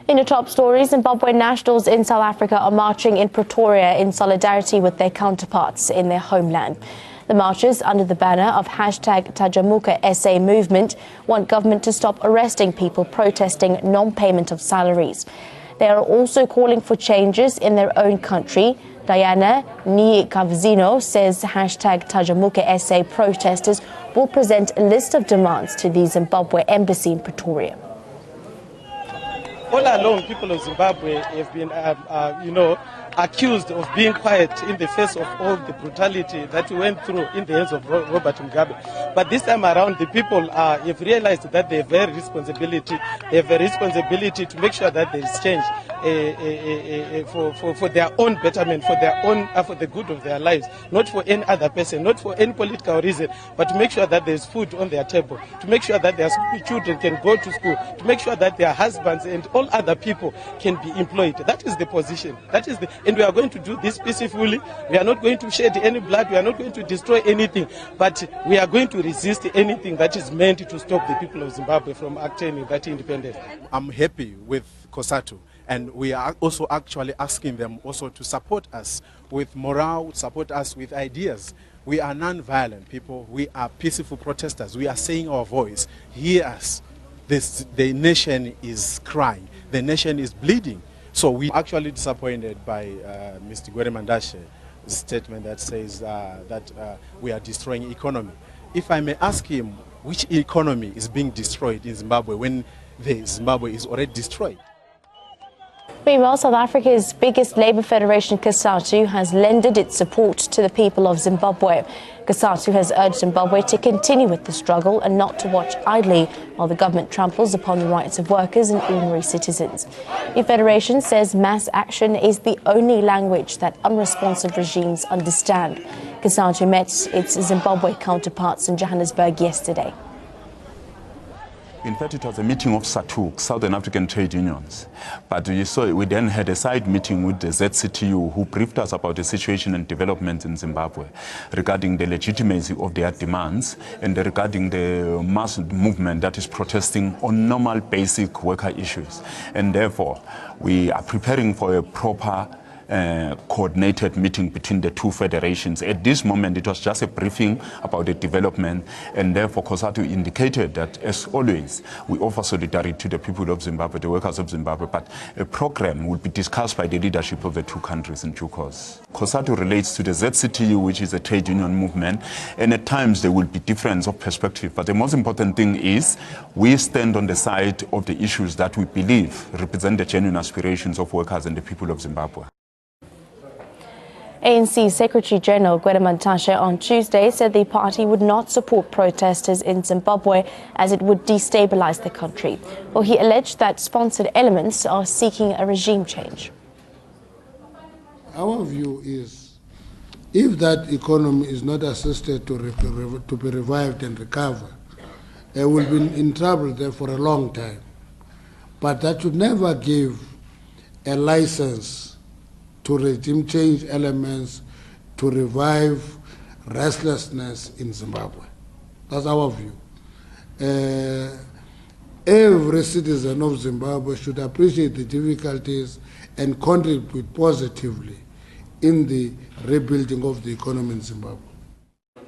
In the top stories, Zimbabwe nationals in South Africa are marching in Pretoria in solidarity with their counterparts in their homeland. The marchers, under the banner of #Tajamuka SA movement, want government to stop arresting people protesting non-payment of salaries. They are also calling for changes in their own country. Diana Nkavzino says #Tajamuka SA protesters will present a list of demands to the Zimbabwe embassy in Pretoria. All along, people of Zimbabwe have been, accused of being quiet in the face of all the brutality that we went through in the hands of Robert Mugabe. But this time around, the people have realized that they have a responsibility. They have a responsibility to make sure that there is change for their own betterment, for their own, for the good of their lives, not for any other person, not for any political reason, but to make sure that there is food on their table, to make sure that their children can go to school, to make sure that their husbands and all other people can be employed. That is the position. And we are going to do this peacefully. We are not going to shed any blood. We are not going to destroy anything. But we are going to resist anything that is meant to stop the people of Zimbabwe from attaining that independence. I'm happy with Cosatu. And we are also actually asking them also to support us with morale, support us with ideas. We are non-violent people. We are peaceful protesters. We are saying our voice. Hear us. The nation is crying. The nation is bleeding. So we are actually disappointed by Mr. Gwere statement that says that we are destroying economy. If I may ask him, which economy is being destroyed in Zimbabwe when the Zimbabwe is already destroyed? Meanwhile, South Africa's biggest labour federation, Cosatu, has lended its support to the people of Zimbabwe. Cosatu has urged Zimbabwe to continue with the struggle and not to watch idly while the government tramples upon the rights of workers and ordinary citizens. The federation says mass action is the only language that unresponsive regimes understand. Cosatu met its Zimbabwe counterparts in Johannesburg yesterday. In fact, it was a meeting of SATU, Southern African Trade Unions. But you saw we then had a side meeting with the ZCTU, who briefed us about the situation and development in Zimbabwe regarding the legitimacy of their demands and regarding the mass movement that is protesting on normal basic worker issues. And therefore, we are preparing for a proper coordinated meeting between the two federations. At this moment, it was just a briefing about the development, and therefore Cosatu indicated that, as always, we offer solidarity to the people of Zimbabwe, the workers of Zimbabwe, but a program will be discussed by the leadership of the two countries in due course. Cosatu relates to the ZCTU, which is a trade union movement, and at times there will be difference of perspective, but the most important thing is we stand on the side of the issues that we believe represent the genuine aspirations of workers and the people of Zimbabwe. ANC Secretary General Gwere on Tuesday said the party would not support protesters in Zimbabwe as it would destabilize the country. Well, he alleged that sponsored elements are seeking a regime change. Our view is, if that economy is not assisted to be revived and recover, it will be in trouble there for a long time. But that should never give a license to regime change elements to revive restlessness in Zimbabwe. That's our view. Every citizen of Zimbabwe should appreciate the difficulties and contribute positively in the rebuilding of the economy in Zimbabwe.